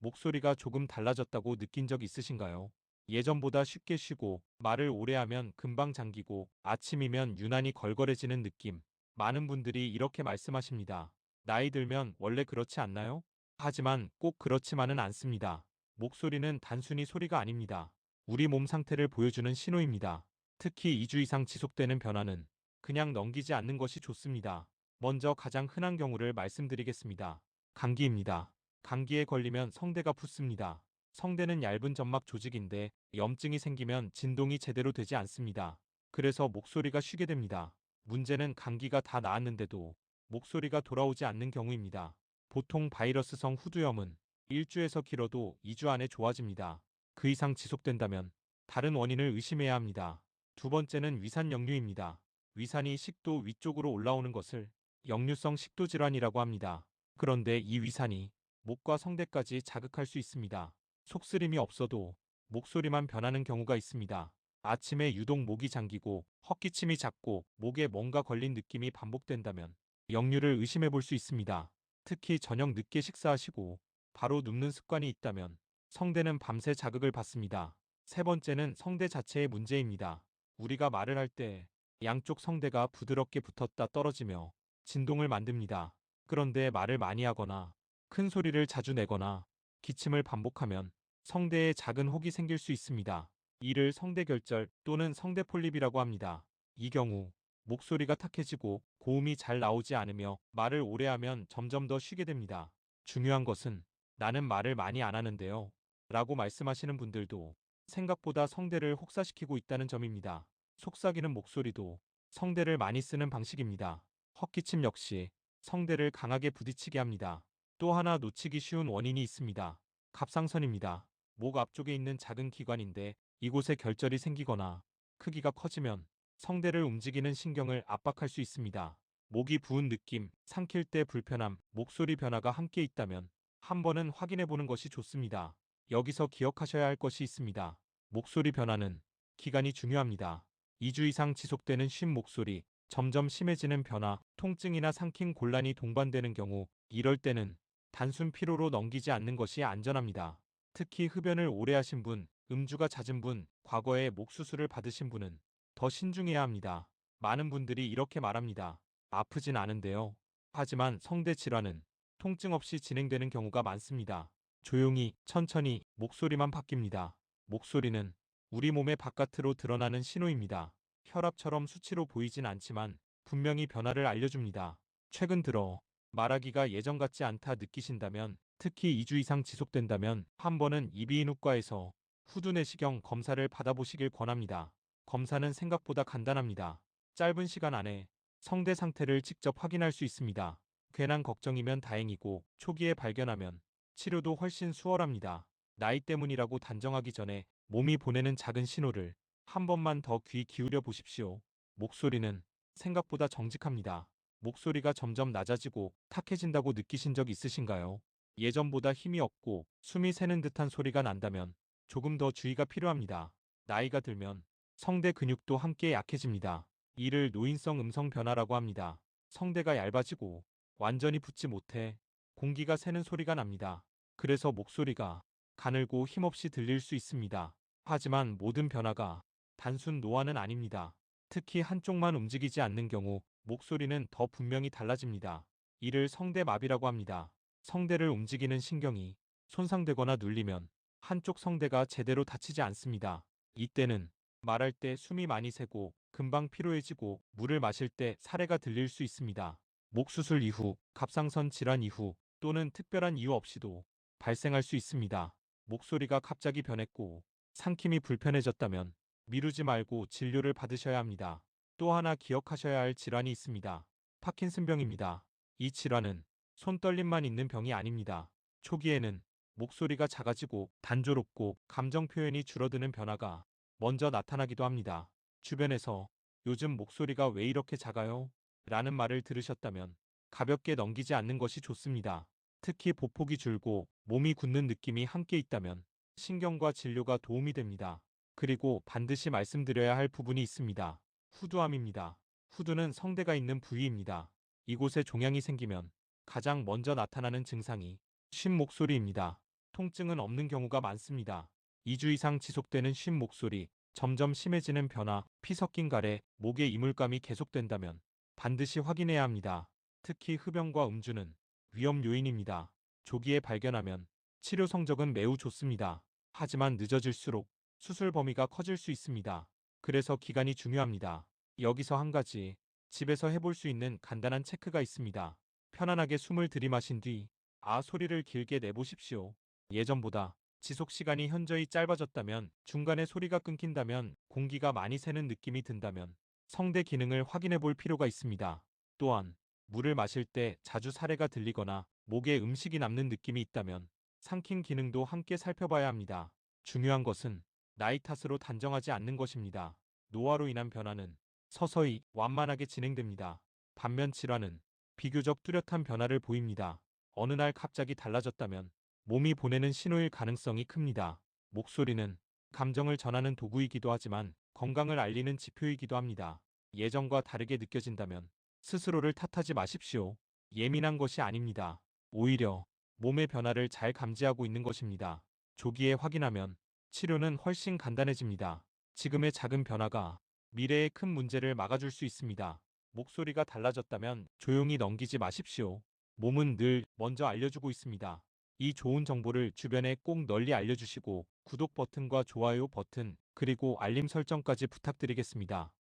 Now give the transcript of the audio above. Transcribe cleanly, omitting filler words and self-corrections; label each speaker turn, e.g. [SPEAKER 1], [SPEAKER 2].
[SPEAKER 1] 목소리가 조금 달라졌다고 느낀 적 있으신가요? 예전보다 쉽게 쉬고 말을 오래 하면 금방 잠기고 아침이면 유난히 걸걸해지는 느낌. 많은 분들이 이렇게 말씀하십니다. 나이 들면 원래 그렇지 않나요? 하지만 꼭 그렇지만은 않습니다. 목소리는 단순히 소리가 아닙니다. 우리 몸 상태를 보여주는 신호입니다. 특히 2주 이상 지속되는 변화는 그냥 넘기지 않는 것이 좋습니다. 먼저 가장 흔한 경우를 말씀드리겠습니다. 감기입니다. 감기에 걸리면 성대가 붓습니다. 성대는 얇은 점막 조직인데 염증이 생기면 진동이 제대로 되지 않습니다. 그래서 목소리가 쉬게 됩니다. 문제는 감기가 다 나았는데도 목소리가 돌아오지 않는 경우입니다. 보통 바이러스성 후두염은 1주에서 길어도 2주 안에 좋아집니다. 그 이상 지속된다면 다른 원인을 의심해야 합니다. 두 번째는 위산 역류입니다. 위산이 식도 위쪽으로 올라오는 것을 역류성 식도 질환이라고 합니다. 그런데 이 위산이 목과 성대까지 자극할 수 있습니다. 속쓰림이 없어도 목소리만 변하는 경우가 있습니다. 아침에 유독 목이 잠기고 헛기침이 잦고 목에 뭔가 걸린 느낌이 반복된다면 역류를 의심해 볼 수 있습니다. 특히 저녁 늦게 식사하시고 바로 눕는 습관이 있다면 성대는 밤새 자극을 받습니다. 세 번째는 성대 자체의 문제입니다. 우리가 말을 할 때 양쪽 성대가 부드럽게 붙었다 떨어지며 진동을 만듭니다. 그런데 말을 많이 하거나 큰 소리를 자주 내거나 기침을 반복하면 성대에 작은 혹이 생길 수 있습니다. 이를 성대결절 또는 성대폴립이라고 합니다. 이 경우 목소리가 탁해지고 고음이 잘 나오지 않으며 말을 오래 하면 점점 더 쉬게 됩니다. 중요한 것은 나는 말을 많이 안 하는데요. 라고 말씀하시는 분들도 생각보다 성대를 혹사시키고 있다는 점입니다. 속삭이는 목소리도 성대를 많이 쓰는 방식입니다. 헛기침 역시 성대를 강하게 부딪히게 합니다. 또 하나 놓치기 쉬운 원인이 있습니다. 갑상선입니다. 목 앞쪽에 있는 작은 기관인데 이곳에 결절이 생기거나 크기가 커지면 성대를 움직이는 신경을 압박할 수 있습니다. 목이 부은 느낌, 삼킬 때 불편함, 목소리 변화가 함께 있다면 한 번은 확인해 보는 것이 좋습니다. 여기서 기억하셔야 할 것이 있습니다. 목소리 변화는 기간이 중요합니다. 2주 이상 지속되는 쉰 목소리, 점점 심해지는 변화, 통증이나 삼킴 곤란이 동반되는 경우, 이럴 때는 단순 피로로 넘기지 않는 것이 안전합니다. 특히 흡연을 오래 하신 분, 음주가 잦은 분, 과거에 목 수술을 받으신 분은 더 신중해야 합니다. 많은 분들이 이렇게 말합니다. 아프진 않은데요. 하지만 성대 질환은 통증 없이 진행되는 경우가 많습니다. 조용히, 천천히 목소리만 바뀝니다. 목소리는 우리 몸의 바깥으로 드러나는 신호입니다. 혈압처럼 수치로 보이진 않지만 분명히 변화를 알려줍니다. 최근 들어 말하기가 예전 같지 않다 느끼신다면, 특히 2주 이상 지속된다면 한 번은 이비인후과에서 후두내시경 검사를 받아보시길 권합니다. 검사는 생각보다 간단합니다. 짧은 시간 안에 성대 상태를 직접 확인할 수 있습니다. 괜한 걱정이면 다행이고 초기에 발견하면 치료도 훨씬 수월합니다. 나이 때문이라고 단정하기 전에 몸이 보내는 작은 신호를 한 번만 더 귀 기울여 보십시오. 목소리는 생각보다 정직합니다. 목소리가 점점 낮아지고 탁해진다고 느끼신 적 있으신가요? 예전보다 힘이 없고 숨이 새는 듯한 소리가 난다면 조금 더 주의가 필요합니다. 나이가 들면 성대 근육도 함께 약해집니다. 이를 노인성 음성 변화라고 합니다. 성대가 얇아지고 완전히 붙지 못해 공기가 새는 소리가 납니다. 그래서 목소리가 가늘고 힘없이 들릴 수 있습니다. 하지만 모든 변화가 단순 노화는 아닙니다. 특히 한쪽만 움직이지 않는 경우 목소리는 더 분명히 달라집니다. 이를 성대마비라고 합니다. 성대를 움직이는 신경이 손상되거나 눌리면 한쪽 성대가 제대로 닫히지 않습니다. 이때는 말할 때 숨이 많이 새고 금방 피로해지고 물을 마실 때 사레가 들릴 수 있습니다. 목 수술 이후, 갑상선 질환 이후 또는 특별한 이유 없이도 발생할 수 있습니다. 목소리가 갑자기 변했고 삼킴이 불편해졌다면 미루지 말고 진료를 받으셔야 합니다. 또 하나 기억하셔야 할 질환이 있습니다. 파킨슨병입니다. 이 질환은 손떨림만 있는 병이 아닙니다. 초기에는 목소리가 작아지고 단조롭고 감정 표현이 줄어드는 변화가 먼저 나타나기도 합니다. 주변에서 요즘 목소리가 왜 이렇게 작아요? 라는 말을 들으셨다면 가볍게 넘기지 않는 것이 좋습니다. 특히 보폭이 줄고 몸이 굳는 느낌이 함께 있다면 신경과 진료가 도움이 됩니다. 그리고 반드시 말씀드려야 할 부분이 있습니다. 후두암입니다. 후두는 성대가 있는 부위입니다. 이곳에 종양이 생기면 가장 먼저 나타나는 증상이 쉰 목소리입니다. 통증은 없는 경우가 많습니다. 2주 이상 지속되는 쉰 목소리, 점점 심해지는 변화, 피 섞인 가래, 목에 이물감이 계속된다면 반드시 확인해야 합니다. 특히 흡연과 음주는 위험 요인입니다. 조기에 발견하면 치료 성적은 매우 좋습니다. 하지만 늦어질수록 수술 범위가 커질 수 있습니다. 그래서 기간이 중요합니다. 여기서 한 가지 집에서 해볼 수 있는 간단한 체크가 있습니다. 편안하게 숨을 들이마신 뒤 소리를 길게 내보십시오. 예전보다 지속 시간이 현저히 짧아졌다면, 중간에 소리가 끊긴다면, 공기가 많이 새는 느낌이 든다면 성대 기능을 확인해 볼 필요가 있습니다. 또한 물을 마실 때 자주 사레가 들리거나 목에 음식이 남는 느낌이 있다면 삼킨 기능도 함께 살펴봐야 합니다. 중요한 것은 나이 탓으로 단정하지 않는 것입니다. 노화로 인한 변화는 서서히 완만하게 진행됩니다. 반면 질환은 비교적 뚜렷한 변화를 보입니다. 어느 날 갑자기 달라졌다면 몸이 보내는 신호일 가능성이 큽니다. 목소리는 감정을 전하는 도구이기도 하지만 건강을 알리는 지표이기도 합니다. 예전과 다르게 느껴진다면 스스로를 탓하지 마십시오. 예민한 것이 아닙니다. 오히려 몸의 변화를 잘 감지하고 있는 것입니다. 조기에 확인하면 치료는 훨씬 간단해집니다. 지금의 작은 변화가 미래의 큰 문제를 막아줄 수 있습니다. 목소리가 달라졌다면 조용히 넘기지 마십시오. 몸은 늘 먼저 알려주고 있습니다. 이 좋은 정보를 주변에 꼭 널리 알려주시고 구독 버튼과 좋아요 버튼, 그리고 알림 설정까지 부탁드리겠습니다.